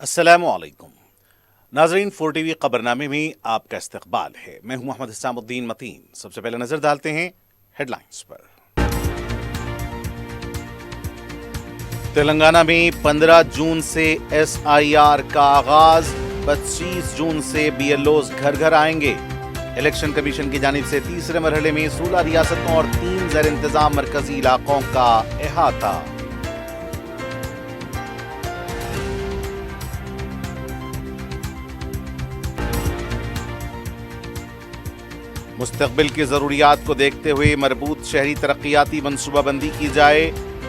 अस्सलामु अलैकुम नाजरीन, 4 TV खबरनामे में आपका इस्तकबाल है। मैं हूं मोहम्मद इस्लामुद्दीन मतीन। सबसे पहले नजर डालते हैं हेडलाइंस पर। तेलंगाना में 15 जून से SIR का आगाज, 25 जून से BLOs घर घर आएंगे। इलेक्शन कमीशन की जानिब से तीसरे मरहले में 16 रियासतों और 3 ज़ेर इंतजाम मरकजी इलाकों का अहाता। मुस्तकबिल की ज़रूरियात को देखते हुए मरबूत शहरी तरक्याती मनसूबाबंदी की जाए।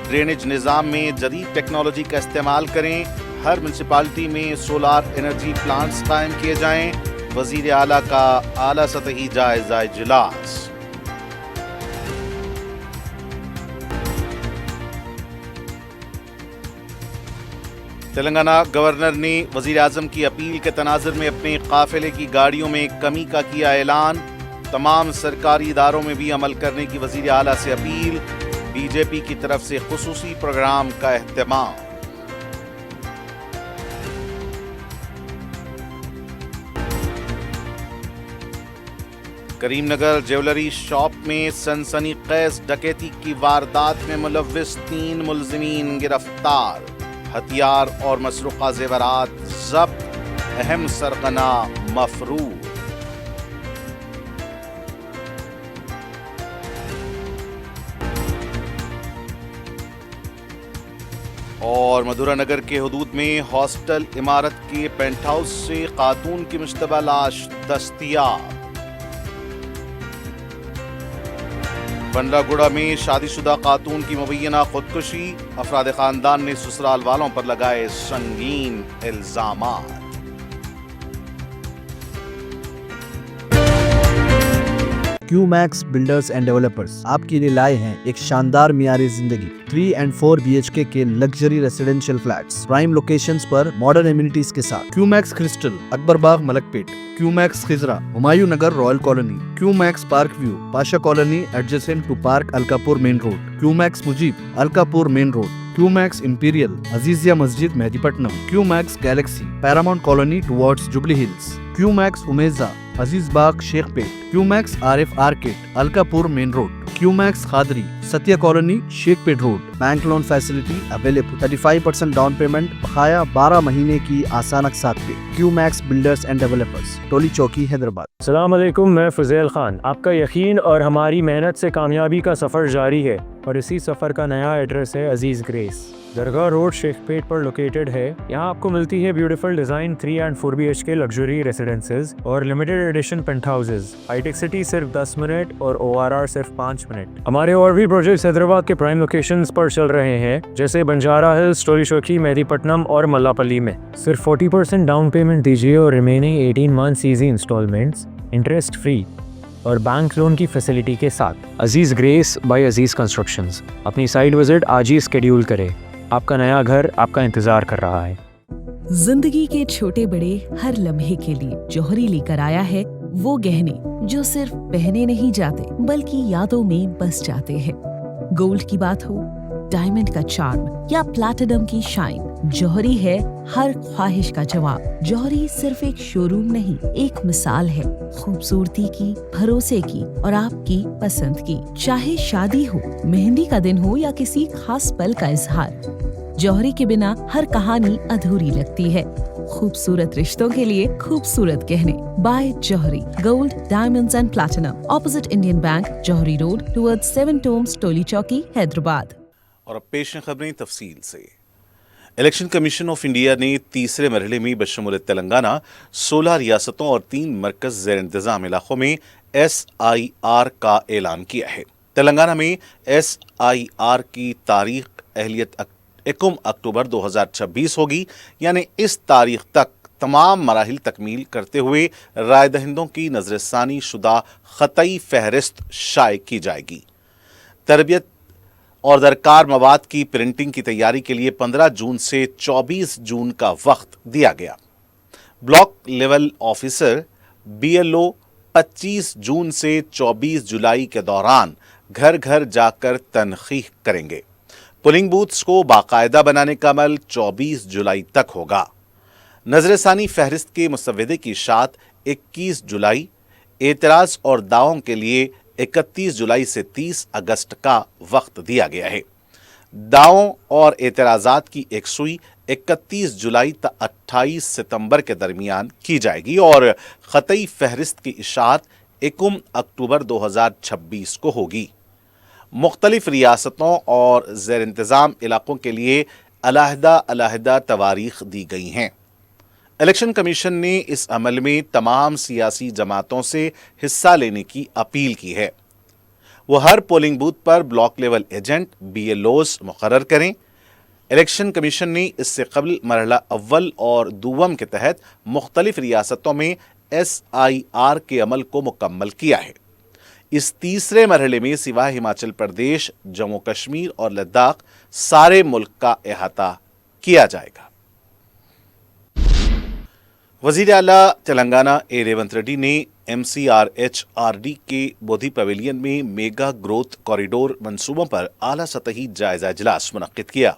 ड्रेनेज निज़ाम में जदीद टेक्नोलॉजी का इस्तेमाल करें। हर म्यूनसिपालिटी में सोलार एनर्जी प्लांट्स कायम किए जाएं। वज़ीर आला का आला सतही जायज़ा इजलास। तेलंगाना गवर्नर ने वज़ीर आज़म की अपील के तनाज़ुर में अपने काफ़िले की गाड़ियों में कमी का किया ऐलान। तमाम सरकारी इदारों में भी अमल करने की वज़ीर आला से अपील। BJP की तरफ से खुसूसी प्रोग्राम का एहतमाम। करीमनगर ज्वेलरी शॉप में सनसनीखेज डकैती की वारदात में मुलव्विस 3 मुलजिमीन गिरफ्तार। हथियार और मसरूक़ा ज़ेवरात ज़ब्त, अहम सरगना मफरूज़। और मधुरा नगर के हुदूद में हॉस्टल इमारत के पेंट हाउस से खातून की मुश्तबा लाश दस्तयाब। बंडरागुड़ा में शादीशुदा खातून की मुबैना खुदकुशी, अफराद खानदान ने ससुराल वालों पर लगाए संगीन इल्जामात। QMax बिल्डर्स एंड डेवलपर्स आपके लिए लाए हैं एक शानदार मियारी जिंदगी 3 and 4 BHK के luxury residential flats prime locations पर मॉडर्न एमिनिटीज के साथ। QMax crystal, Akbar Bagh, Malakpet. QMax Khizra, Humayun Nagar, royal colony. QMax park view, Pasha colony adjacent to park Alkapur main road. QMax Mujeeb, Alkapur main road. QMax imperial, Azizia Masjid, Mehdipatnam. QMax galaxy, paramount colony towards Jubilee Hills. QMax Umeja, Aziz Bagh, Shaikpet. QMax Arif arcade, Alkapur main road. QMax Khadri, Satya colony, Shaikpet road. Bank loan facility available. 35% down payment, बकाया 12 महीने की आसान अक़सात पे। QMax builders and developers, टोली चौकी, हैदराबाद। अस्सलाम वालेकुम, मैं फुज़ैल खान। आपका यकीन और हमारी मेहनत से कामयाबी का सफ़र जारी है और इसी सफ़र का नया एड्रेस है अजीज़ ग्रेस, दरगाह रोड, शेखपेट पर लोकेटेड है। यहाँ आपको मिलती है beautiful design 3 and 4 BHK luxury residences और limited edition penthouses. Hitech city सिर्फ 10 मिनट और ORR सिर्फ 5 मिनट। हमारे और भी प्रोजेक्ट्स हैदराबाद के प्राइम लोकेशंस पर चल रहे हैं, जैसे बंजारा हिल्स, टोली चौकी, मेहदीपट्टनम और मल्लापल्ली में। सिर्फ 40% डाउन पेमेंट दीजिए और remaining 18 months easy instalments interest free और बैंक लोन की फैसिलिटी के साथ। Aziz grace by Aziz constructions. अपनी साइट विजिट आज ही स्केड्यूल करें। आपका नया घर आपका इंतजार कर रहा है। जिंदगी के छोटे बड़े हर लम्हे के लिए जौहरी लेकर आया है वो गहने जो सिर्फ पहने नहीं जाते बल्कि यादों में बस जाते हैं। गोल्ड की बात हो, डायमंड का चार्म या प्लैटिनम की शाइन, जौहरी है हर ख्वाहिश का जवाब। जौहरी सिर्फ एक शोरूम नहीं, एक मिसाल है खूबसूरती की, भरोसे की और आपकी पसंद की। चाहे शादी हो, मेहंदी का दिन हो या किसी खास पल का इजहार, जौहरी के बिना हर कहानी अधूरी लगती है। खूबसूरत रिश्तों के लिए खूबसूरत गहने by Jauhari, gold, diamonds and platinum, opposite Indian bank, Jauhari road, towards 7 tombs, Toli Chowki, Hyderabad. और अब पेश हैं खबरें तफसील से। इलेक्शन कमीशन ऑफ इंडिया ने तीसरे मरहले में बशमूल तेलंगाना 16 रियासतों और 3 मरकज ज़ेर इंतजाम इलाकों में SIR का ऐलान किया है। तेलंगाना में SIR की तारीख अहलियत 1 अक्टूबर 2026 होगी, यानी इस तारीख तक तमाम मराहिल तकमील करते हुए राय दहिंदों की नजरसानी शुदा ख़तई फहरिस्त शाये की जाएगी। तरबियत और दरकार मवाद की प्रिंटिंग की तैयारी के लिए 15 जून से 24 जून का वक्त दिया गया। ब्लॉक लेवल ऑफिसर BLO 25 जून से 24 जुलाई के दौरान घर घर जाकर तनखीह करेंगे। पोलिंग बूथ्स को बाकायदा बनाने का अमल 24 जुलाई तक होगा। नजर ثانی फहरिस्त के मुसव्वदे की इशाअत 21 जुलाई, एतराज और दावों के लिए 31 जुलाई से 30 अगस्त का वक्त दिया गया है। दावों और एतराज़ात की एकसुई 31 जुलाई तक 28 सितंबर के दरमियान की जाएगी और ख़तई फहरिस्त की इशाअत 1 अक्टूबर 2026 को होगी। मुख्तलिफ रियासतों और ज़ेर इंतज़ाम इलाकों के लिए अलहदा तवारीख दी गई हैं। इलेक्शन कमीशन ने इस अमल में तमाम सियासी जमातों से हिस्सा लेने की अपील की है। वो हर पोलिंग बूथ पर ब्लॉक लेवल एजेंट BLOs मुकर्रर करें। इलेक्शन कमीशन ने इससे कबल मरहला अव्वल और दुवम के तहत मुख्तलिफ रियासतों में SIR के अमल को मुकम्मल किया है। इस तीसरे मरहले में सिवाय हिमाचल प्रदेश, जम्मू कश्मीर और लद्दाख सारे मुल्क का अहाता किया जाएगा। वज़ीर आला तेलंगाना रेवंत रेड्डी ने MCRHRD के बोधी पवेलियन में मेगा ग्रोथ कॉरिडोर मंसूबों पर आला सतही जायजा इजलास मुनक्किद किया।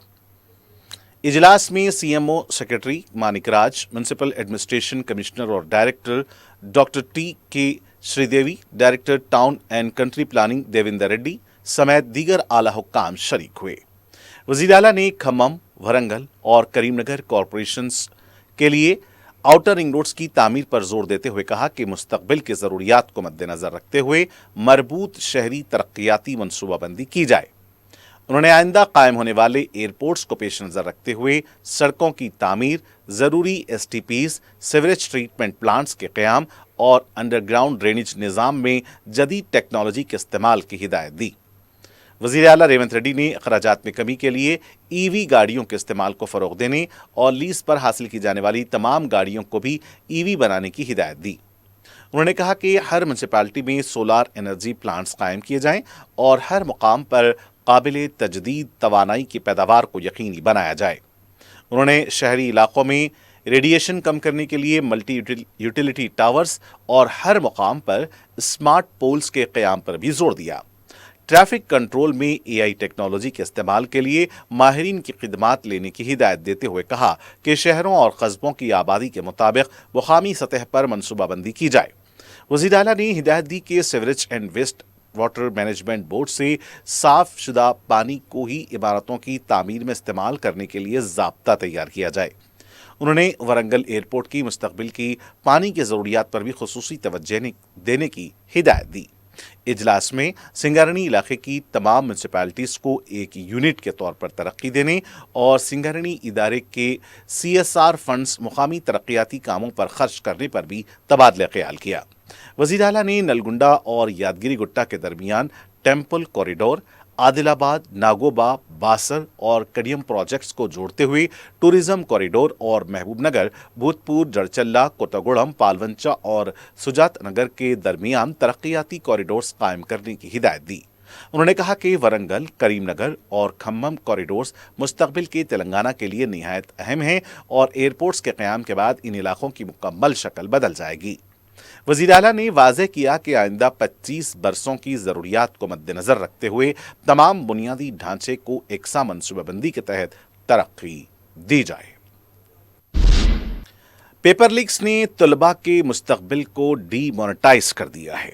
इजलास में CMO सेक्रेटरी मानिक राज, म्युनिसिपल एडमिनिस्ट्रेशन कमिश्नर और director doctor TK Sridevi, director town and country planning Devendra Reddy समेत दीगर आला हुक्काम शरीक हुए। वज़ीर आला ने खम्मम, वरंगल और करीमनगर कॉरपोरेशंस के लिए आउटर रिंग रोड्स की तामीर पर जोर देते हुए कहा कि मुस्तकबिल की ज़रूरियात को मद्देनज़र रखते हुए मरबूत शहरी तरक्याती मनसूबाबंदी की जाए। उन्होंने आइंदा कायम होने वाले एयरपोर्ट्स को पेश नज़र रखते हुए सड़कों की तामीर, ज़रूरी STPs, सीवरेज ट्रीटमेंट प्लांट्स के क़याम और अंडरग्राउंड ड्रेनेज निज़ाम में जदीद टेक्नोलॉजी के इस्तेमाल की हिदायत दी। वज़ीर आला रेवंत रेड्डी ने अखराजात में कमी के लिए EV गाड़ियों के इस्तेमाल को फ़रोग़ देने और लीज़ पर हासिल की जाने वाली तमाम गाड़ियों को भी EV बनाने की हिदायत दी। उन्होंने कहा कि हर म्यूनसिपैलिटी में सोलार एनर्जी प्लांट्स कायम किए जाएं और हर मुकाम पर काबिल तजदीद तवानाई की पैदावार को यकीनी बनाया जाए। उन्होंने शहरी इलाकों में रेडिएशन कम करने के लिए मल्टी यूटिलिटी टावर्स और हर मुकाम पर स्मार्ट पोल्स के क़याम पर भी जोर दिया। ट्रैफिक कंट्रोल में AI टेक्नोलॉजी के इस्तेमाल के लिए माहिरीन की खिदमात लेने की हिदायत देते हुए कहा कि शहरों और कस्बों की आबादी के मुताबिक मुकामी सतह पर मनसूबाबंदी की जाए। वज़ीर आला ने हिदायत दी कि sewerage and waste water management board से साफ शुदा पानी को ही इमारतों की तामीर में इस्तेमाल करने के लिए ज़ाब्ता तैयार किया जाए। उन्होंने वरंगल एयरपोर्ट की मुस्तकबिल की पानी की ज़रूरियात पर भी खुसूसी तवज्जो देने की हिदायत दी। इजलास में सिंगारनी इलाके की तमाम म्यूनसिपैलिटीज़ को एक यूनिट के तौर पर तरक्की देने और सिंगारनी इदारे के CSR फंड्स मुकामी तरक्याती कामों पर खर्च करने पर भी तबादला ख्याल किया। वज़ीर आला ने नलगुंडा और यादगिरी गुट्टा के दरमियान टेम्पल कॉरिडोर, आदिलाबाद, नागोबा, बासर और कडियम प्रोजेक्ट्स को जोड़ते हुए टूरिज्म कॉरिडोर और महबूबनगर, भूतपुर, जड़चल्ला, कोटागुड़म, पालवंचा और सुजात नगर के दरमियान तरक्याती कॉरिडोर्स कायम करने की हिदायत दी। उन्होंने कहा कि वरंगल, करीमनगर और खम्मम कॉरिडोर्स मुस्तकबिल के तेलंगाना के लिए निहायत अहम हैं और एयरपोर्ट्स के क़याम के बाद इन इलाकों की मुकम्मल शक्ल बदल जाएगी। वज़ीर आला ने वाज़ेह किया कि आइंदा 25 बरसों की ज़रूरियात को मद्देनज़र रखते हुए तमाम बुनियादी ढांचे को एकसा मनसूबाबंदी के तहत तरक्की दी जाए। पेपर लीक्स ने तलबा के मुस्तकबिल को डीमोनेटाइज कर दिया है।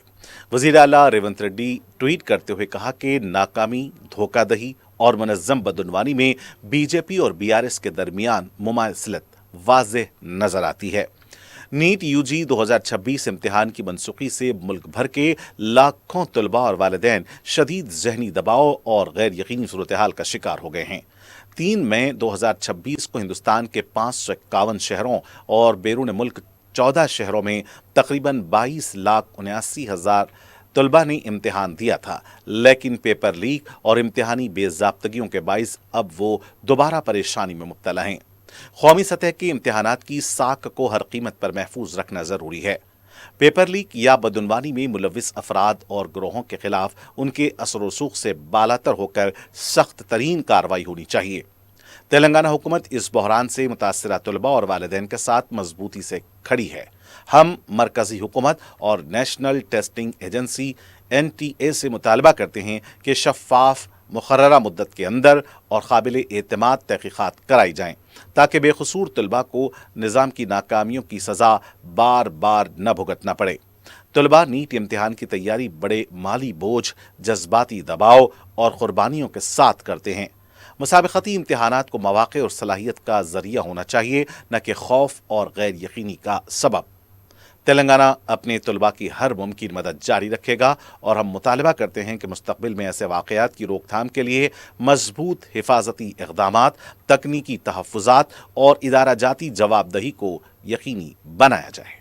वज़ीर आला रेवंत रेड्डी ट्वीट करते हुए कहा कि नाकामी, धोखादही और मुनज़्ज़म बदउनवानी में BJP और BRS के दरमियान मुमासिलत वाज़ेह नज़र आती है। नीट UG 2026 इम्तिहान की मनसूखी से मुल्क भर के लाखों तलबा और वालिदैन शदीद ज़हनी दबाव और गैर यकीनी सूरत हाल का शिकार हो गए हैं। 3 मई 2026 को हिंदुस्तान के 551 शहरों और बैरून मुल्क 14 शहरों में तकरीबन 22,79,000 तलबा ने इम्तिहान दिया था, लेकिन पेपर लीक और इम्तिहानी बेज़ाब्तगियों के बाइस अब वो दोबारा परेशानी में मुब्तला हैं। कौमी सतह के इम्तिहानात की साख को हर कीमत पर महफूज रखना ज़रूरी है। पेपर लीक या बदउनवानी में मुलविस अफराद और ग्रोहों के खिलाफ उनके असर रसूख से बालातर होकर सख्त तरीन कार्रवाई होनी चाहिए। तेलंगाना हुकूमत इस बहरान से मुतासरा तलबा और वालिदैन के साथ मजबूती से खड़ी है। हम मरकजी हुकूमत और नेशनल टेस्टिंग एजेंसी NTA से मुतालबा करते हैं कि शफाफ, मुकर्ररा मुद्दत के अंदर और काबिल एतमाद तहकीकात कराई जाएं ताकि बेकसूर तलबा को निज़ाम की नाकामियों की सज़ा बार बार न भुगतना पड़े। तलबा नीट इम्तिहान की तैयारी बड़े माली बोझ, जज्बाती दबाव और कुर्बानियों के साथ करते हैं। मुसाबकती इम्तिहानात को मौक़े और सलाहियत का ज़रिया होना चाहिए, न कि खौफ और गैर यकीनी का सबब। तेलंगाना अपने तलबा की हर मुमकिन मदद जारी रखेगा और हम मुतालबा करते हैं कि मुस्तक़बिल में ऐसे वाक़यात की रोकथाम के लिए मजबूत हिफाजती इक़दामात, तकनीकी तहफ़्फ़ुज़ात और इदारा जाती जवाबदही को यकीनी बनाया जाए।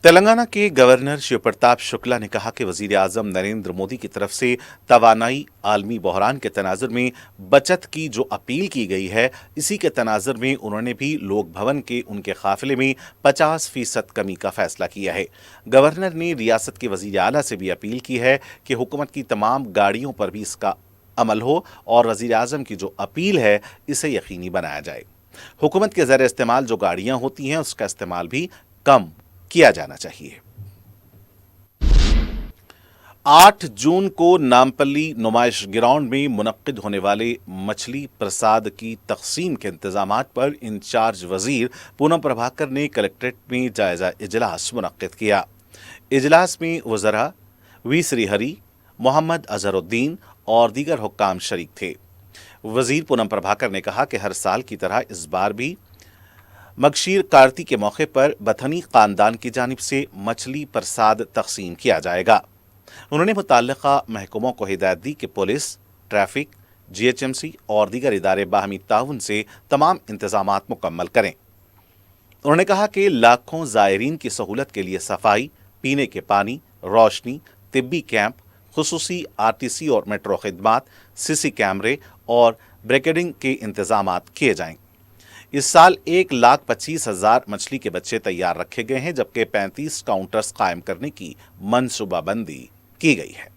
तेलंगाना के गवर्नर शिव प्रताप शुक्ला ने कहा कि वज़ीर आज़म नरेंद्र मोदी की तरफ से तवानाई आलमी बहरान के तनाजुर में बचत की जो अपील की गई है, इसी के तनाजुर में उन्होंने भी लोक भवन के उनके काफिले में 50% कमी का फैसला किया है। गवर्नर ने रियासत के वज़ीर आला से भी अपील की है कि हुकूमत की तमाम गाड़ियों पर भी इसका अमल हो और वज़ीर आज़म की जो अपील है इसे यकीनी बनाया जाए। हुकूमत के ज़रिए इस्तेमाल जो गाड़ियाँ होती हैं उसका इस्तेमाल भी कम किया जाना चाहिए। 8 जून को नामपल्ली नुमाइश ग्राउंड में मुनक्किद होने वाले मछली प्रसाद की तकसीम के इंतजामात पर इंचार्ज वजीर पूनम प्रभाकर ने कलेक्ट्रेट में जायजा इजलास मुनक्किद किया। इजलास में वज़रा वी श्रीहरी, मोहम्मद अजहरुद्दीन और दीगर हुक्काम शरीक थे। वजीर पूनम प्रभाकर ने कहा कि हर साल की तरह इस बार भी मगशीर कार्ती के मौके पर बथनी खानदान की जानिब से मछली प्रसाद तकसीम किया जाएगा। उन्होंने मुतल्लिका महकमों को हिदायत दी कि पुलिस, ट्रैफिक, GHMC और दीगर इदारे बाहमी ताउन से तमाम इंतजामात मुकम्मल करें। उन्होंने कहा कि लाखों ज़ायरीन की सहूलत के लिए सफाई, पीने के पानी, रोशनी, तिब्बी कैंप, खुसूसी RTC और मेट्रो खिदमात, CC कैमरे और ब्रेकेडिंग के इंतजामात किए जाएं। इस साल 1,25,000 मछली के बच्चे तैयार रखे गए हैं, जबकि 35 काउंटर्स कायम करने की मनसूबाबंदी की गई है।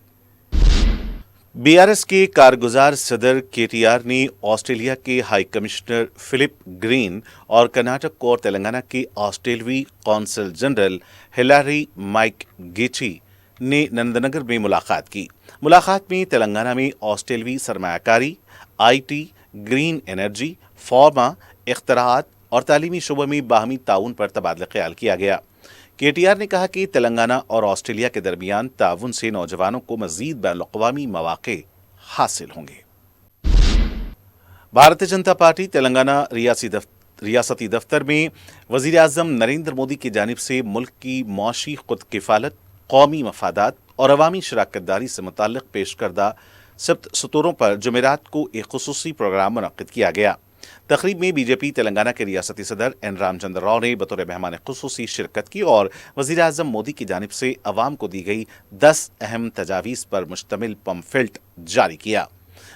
BRS के कारगुजार सदर KTR ने ऑस्ट्रेलिया के हाई कमिश्नर फिलिप ग्रीन और कर्नाटक और तेलंगाना के ऑस्ट्रेलवी consul general Hilary McGeachy ने नंदनगर में मुलाकात की। मुलाकात में तेलंगाना में ऑस्ट्रेलवी सरमायाकारी, IT, ग्रीन एनर्जी, फार्मा, इख्तरात और तालीमी शोबे में बाहमी ताउन पर तबादला ख्याल किया गया। KTR ने कहा कि तेलंगाना और ऑस्ट्रेलिया के दरमियान ताउन से नौजवानों को मजीद बैनुल-अक़वामी मौक़े हासिल होंगे। भारतीय जनता पार्टी तेलंगाना रियासती दफ्तर में वज़ीर आज़म नरेंद्र मोदी की जानिब से मुल्क की मौशी खुद किफ़ालत, कौमी मफादात और अवामी शराकतदारी से मुताल्लिक़ पेश करदा 7 सतूरों पर जुमेरात को एक खुसूसी प्रोग्राम मुनक्किद किया गया। तकरीब में BJP तेलंगाना के रियासती सदर N रामचंद्र राव ने बतौर मेहमान खुसूसी शिरकत की और वज़ीर आज़म मोदी की जानिब से अवाम को दी गई 10 अहम तजावीज़ पर मुश्तमिल पम्फलेट जारी किया।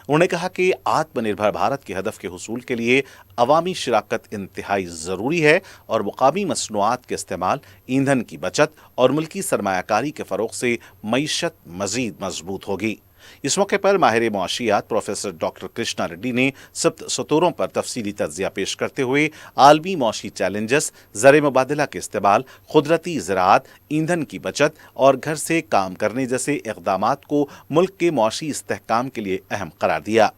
उन्होंने कहा कि आत्मनिर्भर भारत के हदफ के हुसूल के लिए अवामी शिराकत इंतहाई ज़रूरी है और मुकामी मसनूआत के इस्तेमाल, ईंधन की बचत और मुल्की सरमायाकारी के फ़रोग़ से मईशत मज़ीद मजबूत होगी। इस मौके पर माहिर मुआशियात प्रोफेसर डॉक्टर कृष्णा रेड्डी ने 7 सतूरों पर तफसीली तज्ज़िया पेश करते हुए आलमी मौशी चैलेंजेस, ज़र मुबादला के इस्तेमाल, कुदरती ज़राअत, ईंधन की बचत और घर से काम करने जैसे इक़दामात को मुल्क के मौशी इस्तेहकाम के लिए अहम करार दिया।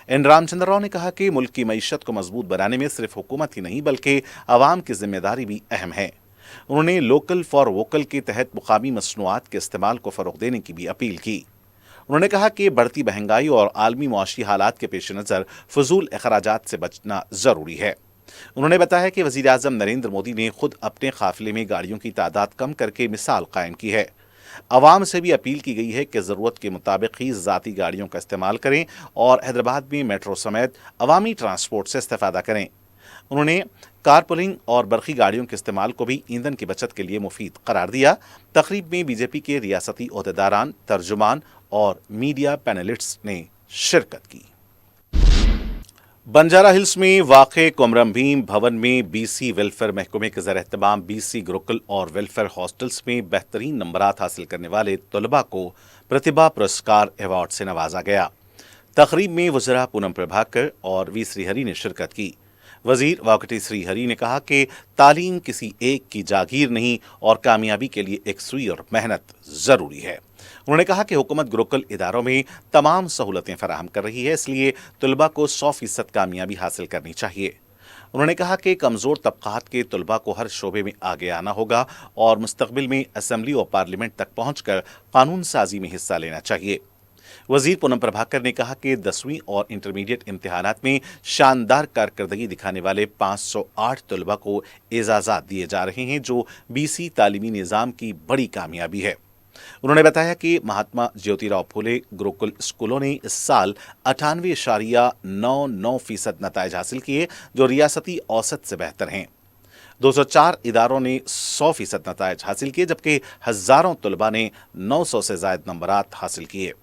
N रामचंद्र राव ने कहा कि मुल्क की मईशत को मजबूत बनाने में सिर्फ हुकूमत ही नहीं बल्कि आवाम की जिम्मेदारी भी अहम है। उन्होंने लोकल फॉर वोकल के तहत मुकामी मसनूआत के इस्तेमाल को फ़रोग़ देने की भी अपील की। उन्होंने कहा कि बढ़ती महंगाई और आलमी मुआशी हालात के पेश नज़र फजूल अखराजात से बचना ज़रूरी है। उन्होंने बताया कि वज़ीर आज़म नरेंद्र मोदी ने खुद अपने काफिले में गाड़ियों की तादाद कम करके मिसाल कायम की है। आवाम से भी अपील की गई है कि ज़रूरत के मुताबिक ही ज़ाती गाड़ियों का इस्तेमाल करें और हैदराबाद में मेट्रो समेत अवामी ट्रांसपोर्ट से इस्तेफ़ादा करें। उन्होंने कारपूलिंग और बरक़ी गाड़ियों के इस्तेमाल को भी ईंधन की बचत के लिए मुफीद करार दिया। तकरीब में BJP के रियासती ओहदेदारान, तर्जुमान और मीडिया पैनलिस्ट्स ने शिरकत की। बंजारा हिल्स में वाक़े कुमरम भीम भवन में BC वेलफेयर महकमे के ज़र एहतमाम BC गुरुकुल और वेलफेयर हॉस्टल्स में बेहतरीन नंबरात हासिल करने वाले तलबा को प्रतिभा पुरस्कार अवार्ड से नवाजा गया। तकरीब में वज़रा पूनम प्रभाकर और V श्रीहरी ने शिरकत की। वजीर वाकटी श्रीहरी ने कहा कि तालीम किसी एक की जागीर नहीं और कामयाबी के लिए एकसुई और मेहनत जरूरी है। उन्होंने कहा कि हुकूमत गुरुकुल इदारों में तमाम सहूलतें फराहम कर रही है, इसलिए तलबा को 100% कामयाबी हासिल करनी चाहिए। उन्होंने कहा कि कमज़ोर तबक़ात के तलबा को हर शोबे में आगे आना होगा और मुस्तक़बिल में असम्बली और पार्लियामेंट तक पहुँचकर कानून साजी में हिस्सा लेना चाहिए। वजीर पूनम प्रभाकर ने कहा कि 10वीं और इंटरमीडिएट इम्तिहानात में शानदार कारकर्दगी दिखाने वाले 508 तलबा को एजाज़ात दिए जा रहे हैं, जो BC तालीमी निज़ाम की बड़ी कामयाबी है। उन्होंने बताया कि महात्मा ज्योतिराव फुले गुरुकुल स्कूलों ने इस साल 98.99% नताइज हासिल किए, जो रियासती औसत से बेहतर हैं। 204 इदारों ने 100% नताइज हासिल किए, जबकि हज़ारों तलबा ने 900 से ज़ायद नंबरात हासिल किए।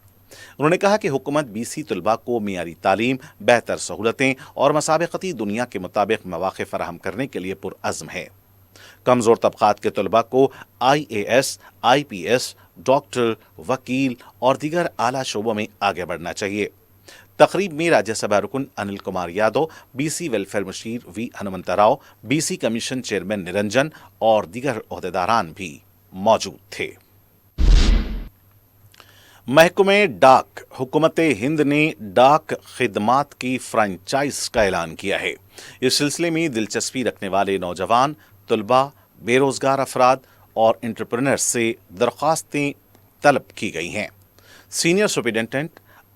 उन्होंने कहा कि हुकूमत BC तलबा को मियारी तालीम, बेहतर सहूलतें और मसाबकती दुनिया के मुताबिक मौक़े फराहम करने के लिए पुरअज़्म है। कमज़ोर तबक़ात के तलबा को IAS, IPS, डॉक्टर, वकील और दीगर आला शोबों में आगे बढ़ना चाहिए। तकरीब में राज्यसभा रुकन अनिल कुमार यादव, BC वेलफेयर मुशीर V Hanumantha Rao, BC commission chairman Niranjan और दीगर ओहदेदारान भी मौजूद थे। महकमे डाक हुकूमत हिंद ने डाक खिदमात की फ्रेंचाइज का ऐलान किया है। इस सिलसिले में दिलचस्पी रखने वाले नौजवान, तलबा, बेरोजगार अफराद और एंटरप्रेन्योर्स से दरख्वास्तें तलब की गई हैं। सीनियर सुपरिटेंडेंट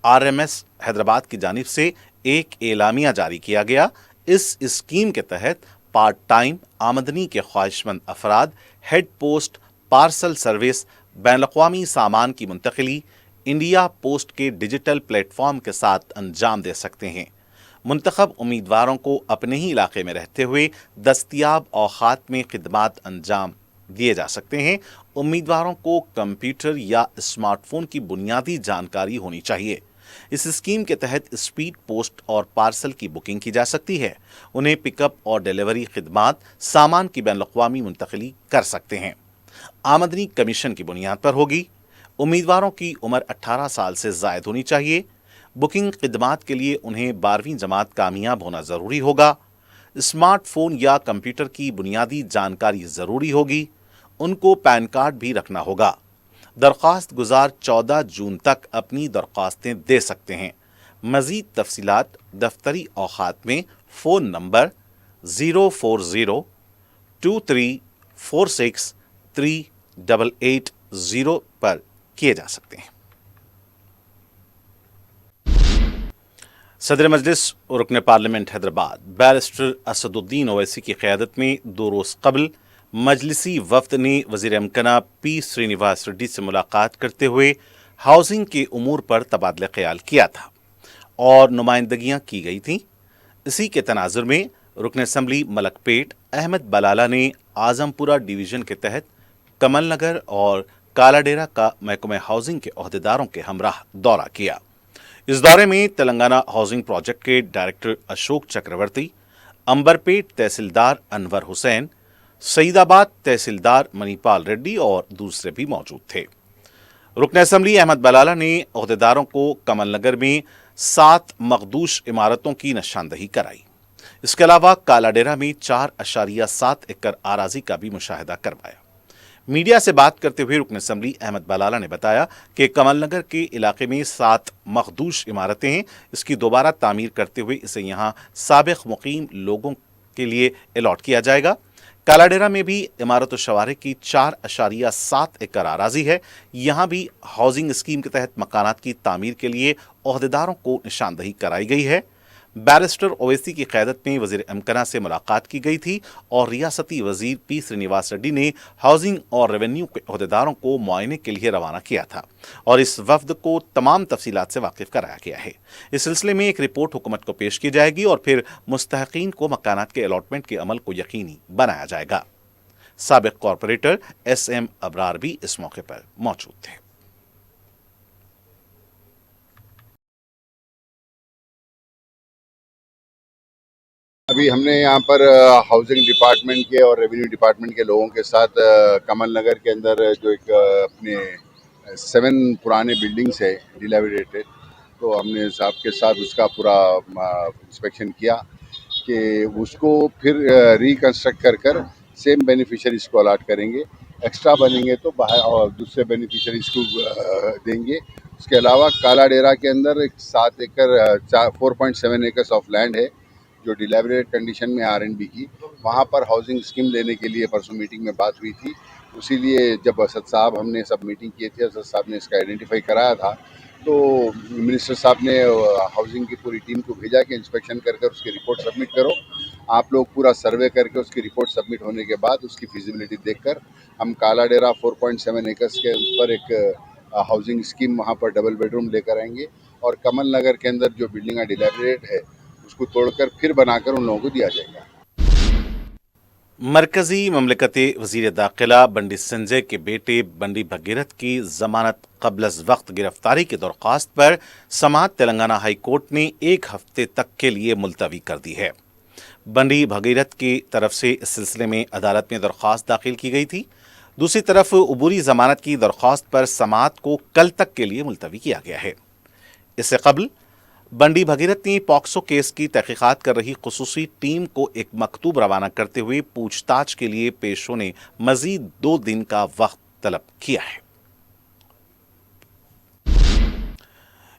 RMS हैदराबाद की जानिब से एक एलामिया जारी किया गया। इस स्कीम के तहत पार्ट टाइम आमदनी के ख्वाहिशमंद अफराद हेड पोस्ट, पार्सल सर्विस, बैनुल-अक़वामी सामान की मुंतकिली इंडिया पोस्ट के डिजिटल प्लेटफॉर्म के साथ अंजाम दे सकते हैं। मुंतखब उम्मीदवारों को अपने ही इलाके में रहते हुए दस्तयाब औकात में खिदमात अंजाम दिए जा सकते हैं। उम्मीदवारों को कंप्यूटर या स्मार्टफोन की बुनियादी जानकारी होनी चाहिए। इस स्कीम के तहत स्पीड पोस्ट और पार्सल की बुकिंग की जा सकती है। उन्हें पिकअप और डिलीवरी खिदमात, सामान की बैनुल-अक़वामी मुंतकिली कर सकते हैं। आमदनी कमीशन की बुनियाद पर होगी। उम्मीदवारों की उम्र 18 साल से ज़ायद होनी चाहिए। बुकिंग खिदमात के लिए उन्हें 12वीं जमात कामयाब होना ज़रूरी होगा। स्मार्टफोन या कंप्यूटर की बुनियादी जानकारी ज़रूरी होगी। उनको पैन कार्ड भी रखना होगा। दरख्वास्त गुजार 14 जून तक अपनी दरख्वास्तें दे सकते हैं। मज़ीद तफसीलात दफ्तरी औकात में फ़ोन नंबर 04023463880 पर किए जा सकते हैं। सदर मजलिस और रुकन पार्लियामेंट हैदराबाद बैरिस्टर असदुद्दीन ओवैसी की क़यादत में 2 रोज़ कबल मजलिसी वफ़द ने वज़ीर अमकना P श्रीनिवास रेड्डी से मुलाकात करते हुए हाउसिंग के उमूर पर तबादला ख्याल किया था और नुमाइंदगियाँ की गई थीं। इसी के तनाजुर में रुकन असम्बली मलकपेट अहमद बलाला ने आज़मपुरा डिवीज़न के तहत कमल नगर और कालाडेरा का महकमा हाउसिंग के ओहदेदारों के हमराह दौरा किया। इस दौरे में तेलंगाना हाउसिंग प्रोजेक्ट के डायरेक्टर अशोक चक्रवर्ती, अंबरपेट तहसीलदार अनवर हुसैन, सईदाबाद तहसीलदार मणिपाल रेड्डी और दूसरे भी मौजूद थे। रुकन असम्बली अहमद बलाला ने ओहदेदारों को कमल नगर में 7 मखदूश इमारतों की निशानदही कराई। इसके अलावा कालाडेरा में 4.7 एकड़ आराजी का भी मुशाहिदा करवाया। मीडिया से बात करते हुए रुकन असम्बली अहमद बलाला ने बताया कि कमल नगर के इलाके में 7 मखदूश इमारतें हैं। इसकी दोबारा तामीर करते हुए इसे यहाँ साबिक मुकीम लोगों के लिए अलॉट किया जाएगा। कालाडेरा में भी इमारत शवारे की 4.7 एकड़ आराजी है। यहाँ भी हाउसिंग स्कीम के तहत मकानात की तामीर के लिए ओहदेदारों को निशानदही कराई गई है। बैरिस्टर ओवैसी की क़यादत में वज़ीर अमकना से मुलाकात की गई थी और रियासती वज़ीर P श्रीनिवास रेड्डी ने हाउसिंग और रेवेन्यू के ओहदेदारों को मुआयने के लिए रवाना किया था और इस वफ़द को तमाम तफसीलात से वाकिफ़ कराया गया है। इस सिलसिले में एक रिपोर्ट हुकूमत को पेश की जाएगी और फिर मुस्तहक़ीन को मकानात के अलॉटमेंट के अमल को यकीनी बनाया जाएगा। साबिक़ कॉरपोरेटर SM अबरार भी इस मौके पर मौजूद थे। अभी हमने यहाँ पर हाउसिंग डिपार्टमेंट के और रेवेन्यू डिपार्टमेंट के लोगों के साथ कमल नगर के अंदर जो एक अपने 7 पुराने बिल्डिंग्स है डिलैपिडेटेड, तो हमने साहब के साथ उसका पूरा इंस्पेक्शन किया। कि उसको फिर रिकन्स्ट्रक्ट कर सेम बेनिफिशरीज को अलाट करेंगे। एक्स्ट्रा बनेंगे तो बाहर और दूसरे बेनिफिशरीज को देंगे। उसके अलावा काला डेरा के अंदर एक 4.7 एकर्स ऑफ लैंड है जो डिलैबरेट कंडीशन में R&B की, वहाँ पर हाउसिंग स्कीम लेने के लिए परसों मीटिंग में बात हुई थी। इसीलिए जब असद साहब हमने सब मीटिंग किए थे, असद साहब ने इसका आइडेंटिफाई कराया था, तो मिनिस्टर साहब ने हाउसिंग की पूरी टीम को भेजा कि इंस्पेक्शन कर उसकी रिपोर्ट सबमिट करो। आप लोग पूरा सर्वे करके उसकी रिपोर्ट सबमिट होने के बाद उसकी फिजिबिलिटी देखकर हम काला डेरा 4.7 एकर्स के ऊपर एक हाउसिंग स्कीम वहाँ पर डबल बेडरूम लेकर आएंगे और कमल नगर के अंदर जो बिल्डिंग डिलैबरेट है उसको तोड़कर फिर बनाकर उन लोगों को दिया जाएगा। मरकजी ममलकती वज़ीर दाखिला बंडी संजय के बेटे बंडी भगीरथ की जमानत कबल अज़ वक्त गिरफ्तारी की दरख्वास्त पर समाअत तेलंगाना हाई कोर्ट ने 1 हफ्ते तक के लिए मुलतवी कर दी है। बंडी भगीरथ की तरफ से इस सिलसिले में अदालत में दरख्वास्त दाखिल की गई थी। दूसरी तरफ अबूरी जमानत की दरख्वास्त पर समाअत को कल तक के लिए मुलतवी किया गया है। इससे कबल बंडी भगीरथ ने पॉक्सो केस की तहकीकात कर रही खुसूसी टीम को एक मकतूब रवाना करते हुए पूछताछ के लिए पेश होने मजीद 2 दिन का वक्त तलब किया है।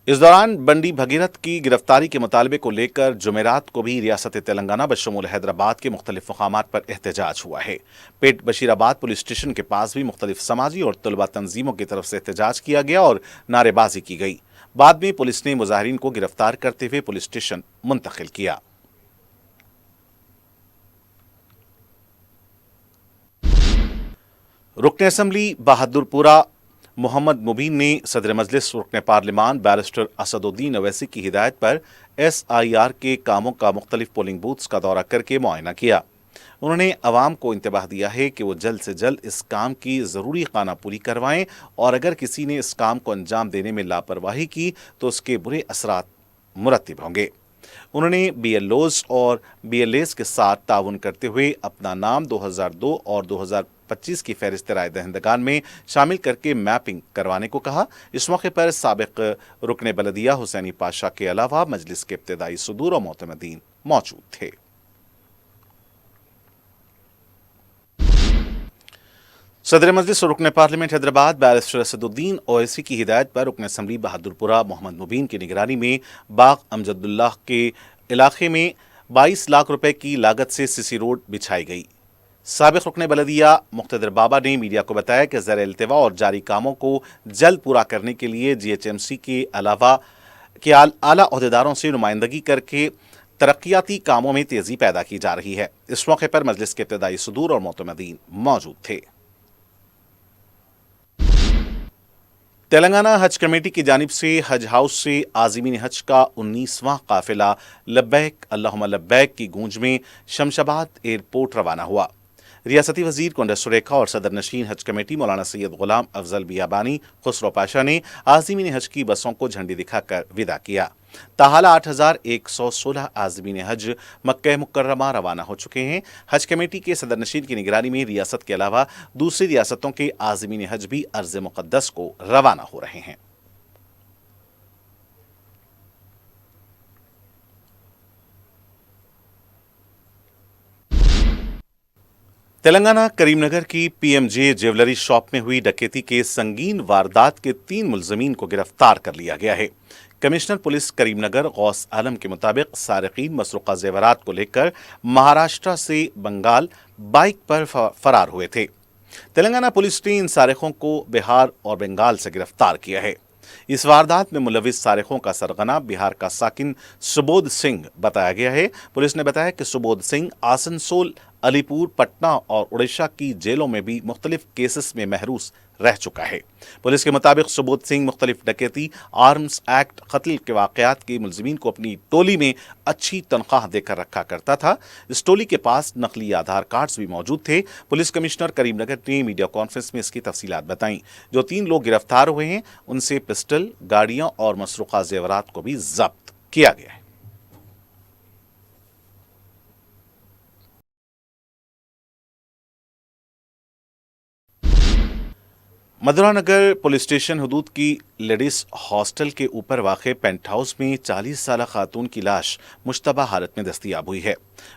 इस दौरान बंडी भगीरथ की गिरफ्तारी के मुतालबे को लेकर जुमेरात को भी रियासत तेलंगाना बशमूल हैदराबाद के मुख्तलिफ मकामात पर एहतजाज हुआ है। पेट बशीराबाद पुलिस स्टेशन के पास भी मुख्तलिफ समाजी और तलबा तंजीमों की तरफ से एहतजाज किया गया और नारेबाजी की गई। बाद में पुलिस ने मुजाहिरीन को गिरफ्तार करते हुए पुलिस स्टेशन मुंतकिल किया। रुकन असम्बली बहादुरपुरा मोहम्मद मुबीन ने सदर मजलिस रुकन पार्लिमान बैरिस्टर असदुद्दीन अवैसी की हिदायत पर SIR के कामों का मुख्तलिफ पोलिंग बूथ्स का दौरा करके मुआयना किया। उन्होंने अवाम को इंतबाह दिया है कि वो जल्द से जल्द इस काम की ज़रूरी खाना पूरी करवाएं और अगर किसी ने इस काम को अंजाम देने में लापरवाही की तो उसके बुरे असरात मुरतब होंगे। उन्होंने BLOs और BLAs के साथ ताउन करते हुए अपना नाम 2002 और 2025 की फहरिस्त राय दहिंदगान में शामिल करके मैपिंग करवाने को कहा। इस मौके पर साबिक रुकन बलदिया हुसैनी पाशा के अलावा मजलिस के इब्तदाई सदूर और मोतमदीन मौजूद थे। सदर मजलिस और रुकन पार्लियामेंट हैदराबाद बैरिस्टर असदुद्दीन ओवैसी की हिदायत पर रुकन असम्बली बहादुरपुरा मोहम्मद मुबीन की निगरानी में बाग अमजदुल्लाह के इलाके में 22 लाख रुपए की लागत से सीसी रोड बिछाई गई। साबिक रुकन बलदिया मुख्तदर बाबा ने मीडिया को बताया कि ज़र इल्तिवा और जारी कामों को जल्द पूरा करने के लिए GHMC के अलावा के आला अहदेदारों से नुमाइंदगी करके तरक्याती कामों में तेजी पैदा की जा रही है। इस मौके पर मजलिस के इब्तदाई सदूर और मोतमदीन मौजूद थे। तेलंगाना हज कमेटी की जानिब से हज हाउस से आज़मीन हज का 19वां काफिला लब्बैक अल्लाहुम्मा लब्बैक की गूंज में शमशाबाद एयरपोर्ट रवाना हुआ। रियासती वजीर कुंडा सुरेखा और सदर नशीन हज कमेटी मौलाना सैयद गुलाम अफजल बियाबानी खुसरो पाशा ने आज़मीन हज की बसों को झंडी दिखाकर विदा किया। ताहाला 8116 आज़मीन हज मक्का मुकर्रमा रवाना हो चुके हैं। हज कमेटी के सदर नशीन की निगरानी में रियासत के अलावा दूसरी रियासतों के आज़मीन हज भी अर्ज़ मुक़द्दस को रवाना हो रहे हैं। तेलंगाना करीमनगर की PMJ ज्वेलरी शॉप में हुई डकैती के संगीन वारदात के 3 मुलजमीन को गिरफ्तार कर लिया गया है। कमिश्नर पुलिस करीमनगर गौस आलम के मुताबिक सारिकीन मसरूका जेवरात को लेकर महाराष्ट्र से बंगाल बाइक पर फरार हुए थे। तेलंगाना पुलिस ने इन सारिकों को बिहार और बंगाल से गिरफ्तार किया है। इस वारदात में मुलविस सारिकों का सरगना बिहार का साकिन सुबोध सिंह बताया गया है। पुलिस ने बताया कि सुबोध सिंह आसनसोल, अलीपुर, पटना और उड़ीसा की जेलों में भी मुख्तलिफ केसेस में महरूस रह चुका है। पुलिस के मुताबिक सुबोध सिंह मुख्तलिफ डकैती, आर्म्स एक्ट, कत्ल के वाकयात के मुलजिमीन को अपनी टोली में अच्छी तनख्वाह देकर रखा करता था। इस टोली के पास नकली आधार कार्ड्स भी मौजूद थे। पुलिस कमिश्नर करीमनगर ने मीडिया कॉन्फ्रेंस में इसकी तफसीलात बताईं। जो 3 लोग गिरफ्तार हुए हैं उनसे पिस्टल, गाड़ियां और मसरूका जेवरात को भी जब्त किया गया है। मदुरा नगर पुलिस स्टेशन हदूद की लेडीज हॉस्टल के ऊपर वाक़े पेंट हाउस में 40 साला खातून की लाश मुश्तबा हालत में दस्तयाब हुई है।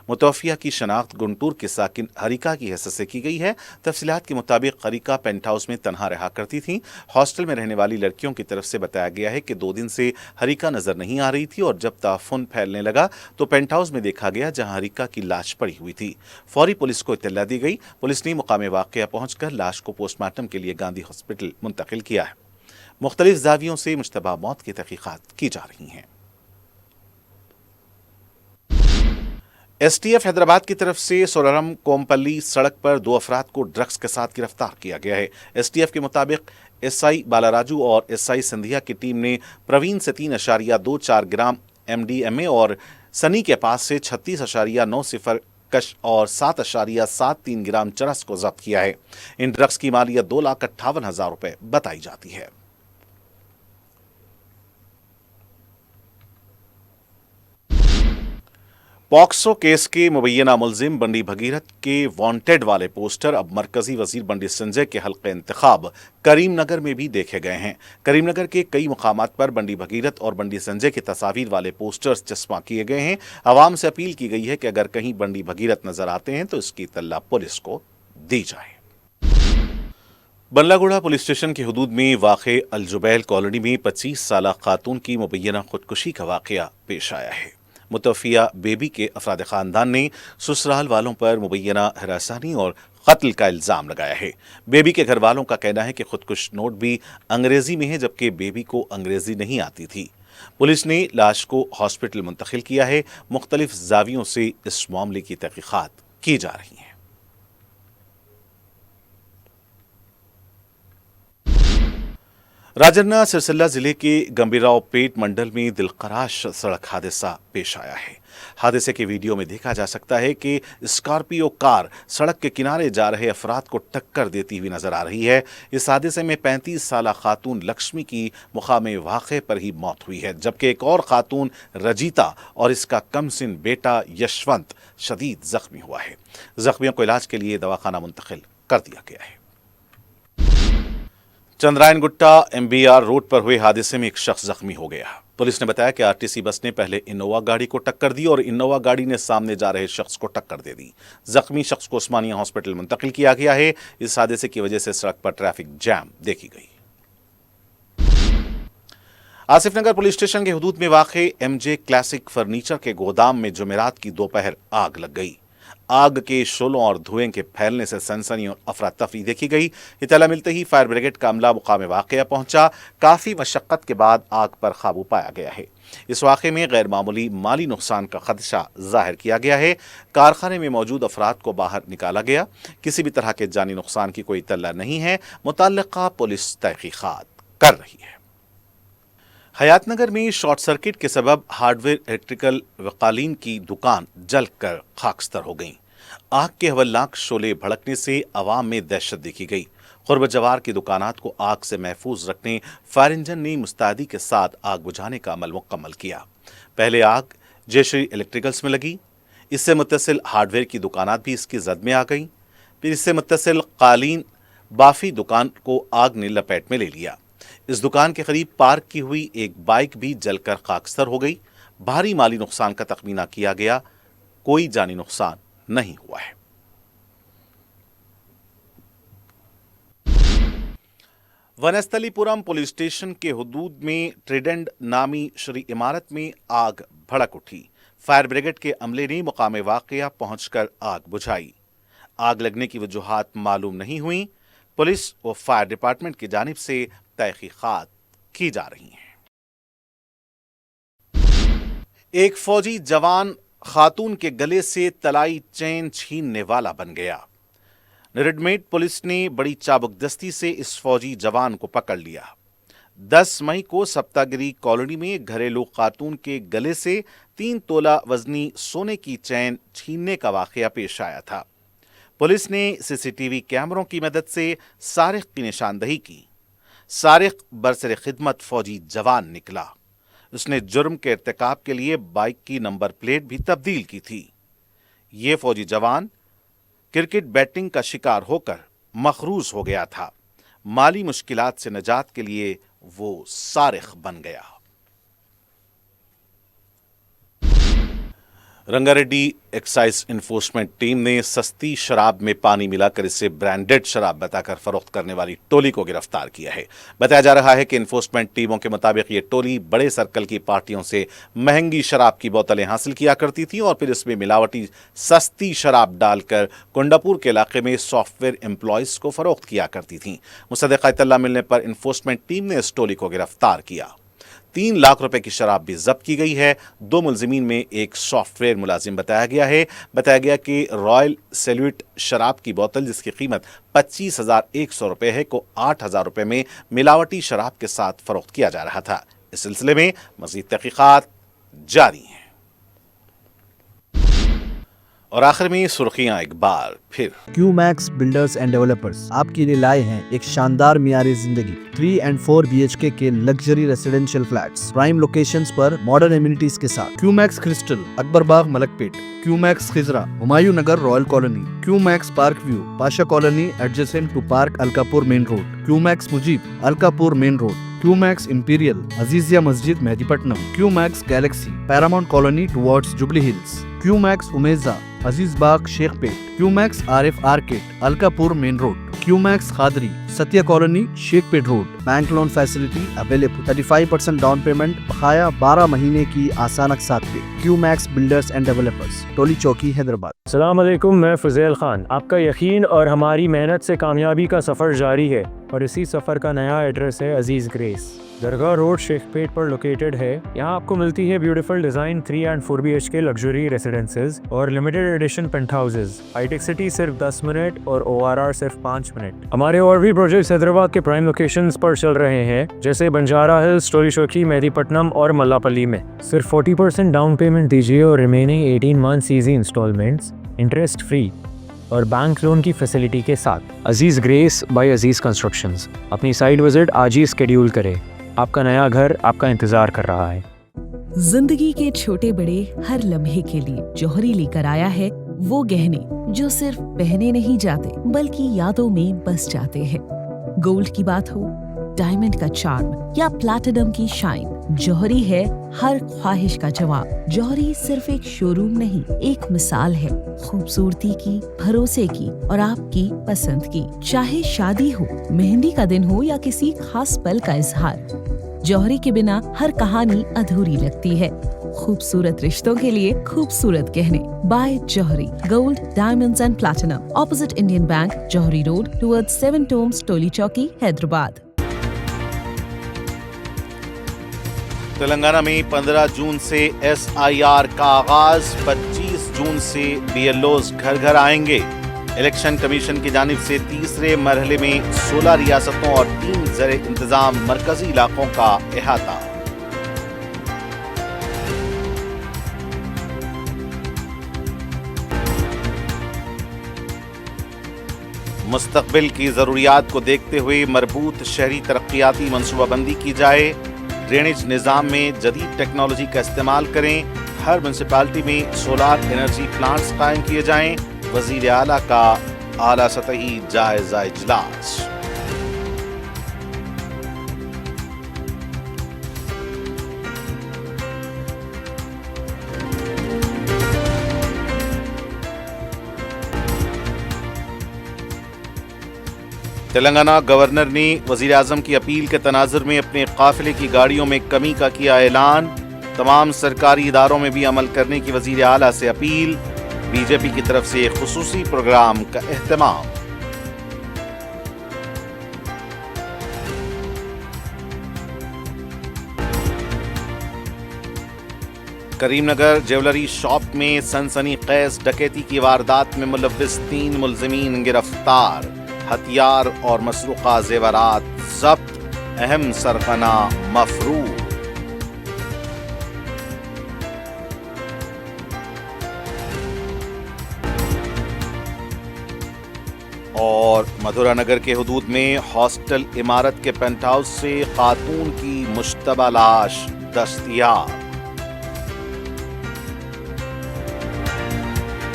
मुतवफ़िया की शनाख्त गुंटूर के साकिन हरिका की हैसियत से की गई है। तफसीलात के मुताबिक हरिका पेंट हाउस में तनहा रहा करती थी। हॉस्टल में रहने वाली लड़कियों की तरफ से बताया गया है कि 2 दिन से हरिका नजर नहीं आ रही थी और जब ताफुन फैलने लगा तो पेंट हाउस में देखा गया जहां हरिका की लाश पड़ी हुई थी। फौरी पुलिस को इत्तला दी गई। पुलिस ने मुकामे वाक़या पहुंचकर लाश को पोस्टमार्टम के लिए गांधी हॉस्पिटल मुंतकिल किया है। मुख्तलिफ ज़ावियों से मुश्तबा मौत की तहकीकात की जा रही हैं। एसटीएफ हैदराबाद की तरफ से सोलारम कोमपल्ली सड़क पर 2 अफराद को ड्रग्स के साथ गिरफ्तार किया गया है। एसटीएफ के मुताबिक एसआई बालाराजू और एसआई सिंधिया की टीम ने प्रवीण से 3.24 ग्राम एमडीएमए और सनी के पास से 36.90 कश और 7.73 ग्राम चरस को जब्त किया है। इन ड्रग्स की मालियत 2,58,000 रुपए बताई जाती है। पॉक्सो केस के मुबैना मुलजिम बंडी भगीरथ के वांटेड वाले पोस्टर अब मरकजी वजीर बंडी संजय के हल्के इंतखाब करीमनगर में भी देखे गए हैं। करीमनगर के कई मुकामात पर बंडी भगीरथ और बंडी संजय के तस्वीर वाले पोस्टर्स चस्पा किए गए हैं। आवाम से अपील की गई है कि अगर कहीं बंडी भगीरथ नजर आते हैं तो इसकी इत्तला पुलिस को दी जाए। बल्लागुड़ा पुलिस स्टेशन के हदूद में वाक़े अलजुबैल कॉलोनी में 25 साला खातून की मुबैना खुदकुशी का वाक़या पेश आया है। मुतवफ़िया बेबी के अफराद ख़ानदान ने ससुराल वालों पर मुबैना हरासानी और कत्ल का इल्ज़ाम लगाया है। बेबी के घर वालों का कहना है कि खुदकुश नोट भी अंग्रेज़ी में है जबकि बेबी को अंग्रेज़ी नहीं आती थी। पुलिस ने लाश को हॉस्पिटल मुंतकिल किया है। मुख्तलिफ ज़ावियों से इस मामले की तहक़ीक़ात की जा रही हैं। राजन्ना सिरसिल्ला जिले के गंभीराव पेट मंडल में दिलखराश सड़क हादसा पेश आया है। हादसे के वीडियो में देखा जा सकता है कि स्कॉर्पियो कार सड़क के किनारे जा रहे अफराद को टक्कर देती हुई नजर आ रही है। इस हादसे में 35 साला खातून लक्ष्मी की मुकामे वाक़े पर ही मौत हुई है, जबकि एक और खातून रजीता और इसका कमसिन बेटा यशवंत शदीद जख्मी हुआ है। जख्मियों को इलाज के लिए दवाखाना मुंतकिल कर दिया गया है। चंद्रायन गुट्टा एमबीआर रोड पर हुए हादसे में एक शख्स जख्मी हो गया। पुलिस ने बताया कि आरटीसी बस ने पहले इनोवा गाड़ी को टक्कर दी और इनोवा गाड़ी ने सामने जा रहे शख्स को टक्कर दे दी। जख्मी शख्स को उस्मानिया हॉस्पिटल मुंतकिल किया गया है। इस हादसे की वजह से सड़क पर ट्रैफिक जैम देखी गई। आसिफ नगर पुलिस स्टेशन के हदूद में वाक़े एमजे क्लासिक फर्नीचर के गोदाम में जुमेरात की दोपहर आग लग गई। आग के शोलों और धुएं के फैलने से सनसनी और अफरा तफरी देखी गई। इत्तला मिलते ही फायर ब्रिगेड का अमला मुकामे वाक़या पहुंचा। काफ़ी मशक्क़त के बाद आग पर काबू पाया गया है। इस वाक़े में गैर मामूली माली नुकसान का खदशा जाहिर किया गया है। कारखाने में मौजूद अफराद को बाहर निकाला गया। किसी भी तरह के जानी नुकसान की कोई इत्तला नहीं है। मुतल्लिका पुलिस तहक़ीक़ात कर रही है। हयातनगर में शॉर्ट सर्किट के सबब हार्डवेयर इलेक्ट्रिकल वकालीन की दुकान जलकर खाकस्तर हो गई। आग के हवलनाक शोले भड़कने से अवाम में दहशत देखी गई। खुर्ब जवार की दुकानात को आग से महफूज रखने फायर इंजन ने मुस्तैदी के साथ आग बुझाने का अमल मुकम्मल किया। पहले आग जयश्री इलेक्ट्रिकल्स में लगी। इससे मुत्तसिल हार्डवेयर की दुकानात भी इसकी जद में आ गई। फिर इससे मुत्तसिल कालीन बाफी दुकान को आग ने लपेट में ले लिया। इस दुकान के करीब पार्क की हुई एक बाइक भी जलकर खाकस्तर हो गई। भारी माली नुकसान का तखमीना किया गया। कोई जानी नुकसान नहीं हुआ है। वनस्थलीपुरम पुलिस स्टेशन के हुदूद में ट्रिडेंट नामी श्री इमारत में आग भड़क उठी। फायर ब्रिगेड के अमले ने मुकामे वाक़या पहुंचकर आग बुझाई। आग लगने की वजूहात मालूम नहीं हुई। पुलिस व फायर डिपार्टमेंट की जानिब से तहकीकात की जा रही हैं। एक फौजी जवान खातून के गले से तलाई चेन छीनने वाला बन गया। निरडमेट पुलिस ने बड़ी चाबुकदस्ती से इस फौजी जवान को पकड़ लिया। 10 मई को सप्तागिरी कॉलोनी में घरेलू खातून के गले से 3 तोला वजनी सोने की चैन छीनने का वाकया पेश आया था। पुलिस ने सीसीटीवी कैमरों की मदद से सारिक की निशानदही की। सारिक बरसर खिदमत फौजी जवान निकला। उसने जुर्म के इर्तिकाब के लिए बाइक की नंबर प्लेट भी तब्दील की थी। ये फौजी जवान क्रिकेट बैटिंग का शिकार होकर मखरूज हो गया था। माली मुश्किलात से निजात के लिए वो सारिख बन गया। रंगारेड्डी एक्साइज इन्फोर्समेंट टीम ने सस्ती शराब में पानी मिलाकर इसे ब्रांडेड शराब बताकर फरोख्त करने वाली टोली को गिरफ्तार किया है। बताया जा रहा है कि इन्फोर्समेंट टीमों के मुताबिक ये टोली बड़े सर्कल की पार्टियों से महंगी शराब की बोतलें हासिल किया करती थी और फिर इसमें मिलावटी सस्ती शराब डालकर कुंडापुर के इलाके में सॉफ्टवेयर एम्प्लॉयज को फरोख्त किया करती थी। मुसद्दिक़ा इत्तला मिलने पर इन्फोर्समेंट टीम ने इस टोली को गिरफ्तार किया। 3 लाख रुपए की शराब भी जब्त की गई है। 2 मुलजिमीन में एक सॉफ्टवेयर मुलाजिम बताया गया है। बताया गया कि रॉयल सैल्यूट शराब की बोतल जिसकी कीमत 25,100 रुपए है को 8,000 रुपए में मिलावटी शराब के साथ फरोख्त किया जा रहा था। इस सिलसिले में मजीद तहकीकात जारी हैं। और आखिर में सुर्खियां एक बार फिर। क्यूमैक्स बिल्डर्स एंड डेवलपर्स आपके लिए लाए हैं एक शानदार मियारी जिंदगी 3 and 4 BHK के luxury residential flats prime locations पर मॉडर्न एमिनिटीज के साथ। QMax crystal Akbar Bagh Malakpet, QMax Khizra Humayun Nagar royal colony, QMax park view Pasha colony adjacent to park Alkapur main road, QMax Mujeeb Alkapur main road, QMax imperial Azizia Masjid Mehdipatnam, QMax galaxy paramount colony towards Jubilee Hills, QMax Umeja Aziz Bagh Shaikpet, QMax Arif arcade Alkapur main road, QMax Khadri Satya colony Shaikpet road. Bank loan facility available. 35% down payment बकाया 12 महीने की आसान अक़सात पे। QMax builders and developers, टोली चौकी, हैदराबाद। अस्सलाम वालेकुम, मैं फज़ेल खान। आपका यकीन और हमारी मेहनत से कामयाबी का सफ़र जारी है और इसी सफ़र का नया एड्रेस है अजीज़ ग्रेस। दरगाह रोड शेखपेट पर लोकेटेड है। यहाँ आपको मिलती है beautiful design 3 and 4 BHK luxury residences और limited edition penthouses. Hitech city सिर्फ 10 मिनट और ORR सिर्फ 5 मिनट। हमारे और भी प्रोजेक्ट्स हैदराबाद के प्राइम लोकेशंस पर चल रहे हैं, जैसे बंजारा हिल्स, टोली चौकी, मेहदीपट्टनम और मल्लापल्ली में। सिर्फ 40% डाउन पेमेंट दीजिए और remaining 18 months easy instalments interest free और बैंक लोन की फैसिलिटी के साथ। Aziz grace by Aziz constructions. अपनी साइट विजिट आज ही स्केड्यूल करें। आपका नया घर आपका इंतजार कर रहा है। जिंदगी के छोटे बड़े हर लम्हे के लिए जौहरी लेकर आया है वो गहने जो सिर्फ पहने नहीं जाते बल्कि यादों में बस जाते हैं। गोल्ड की बात हो, डायमंड का चार्म या प्लैटिनम की शाइन, जौहरी है हर ख्वाहिश का जवाब। जौहरी सिर्फ एक शोरूम नहीं, एक मिसाल है खूबसूरती की, भरोसे की और आपकी पसंद की। चाहे शादी हो, मेहंदी का दिन हो या किसी खास पल का इजहार, जौहरी के बिना हर कहानी अधूरी लगती है। खूबसूरत रिश्तों के लिए खूबसूरत गहने by Jauhari. Gold, diamonds and platinum, opposite Indian bank, Jauhari road towards 7 tombs, Toli Chowki, Hyderabad. Telangana में 15 जून से SIR का आगाज, 25 जून से BLOs घर घर आएंगे। इलेक्शन कमीशन की जानिब से तीसरे मरहले में 16 रियासतों और 3 ज़र इंतजाम मरकजी इलाकों का अहाता। मुस्तकबिल की ज़रूरियात को देखते हुए मरबूत शहरी तरक्याती मनसूबाबंदी की जाए। ड्रेनेज निज़ाम में जदीद टेक्नोलॉजी का इस्तेमाल करें। हर म्यूनसिपालिटी में सोलार एनर्जी प्लांट्स कायम किए जाएं। वज़ीर आला का आला सतही जायजा इजलास। तेलंगाना गवर्नर ने वज़ीर आज़म की अपील के तनाजुर में अपने काफिले की गाड़ियों में कमी का किया ऐलान। तमाम सरकारी इदारों में भी अमल करने की वज़ीर आला से अपील। बीजेपी की तरफ से खुसूसी प्रोग्राम का एहतमाम। करीमनगर ज्वेलरी शॉप में सनसनीखेज डकैती की वारदात में मुलव्विस 3 मुलजिमीन गिरफ्तार। हथियार और मसरूका जेवरात जब्त, अहम सरगना मफरूज। और मथुरा नगर के हुदूद में हॉस्टल इमारत के पेंट हाउस से खातून की मुश्तबा लाश दस्तयाब।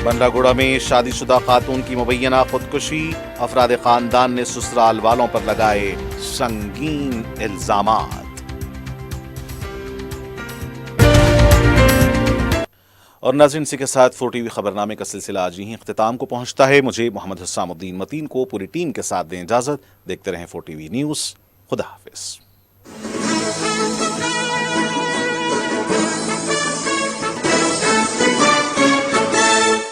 बंडागुड़ा में शादीशुदा खातून की मुबैना खुदकुशी, अफराद खानदान ने ससुराल वालों पर लगाए संगीन इल्जामात। और नाज़रीन, इसी के साथ 4TV खबरनामे का सिलसिला आज यहीं इख्तिताम को पहुंचता है। मुझे मोहम्मद हुस्सामुद्दीन मतीन को पूरी टीम के साथ दें इजाज़त। देखते रहें 4TV न्यूज़। खुदा हाफिज़।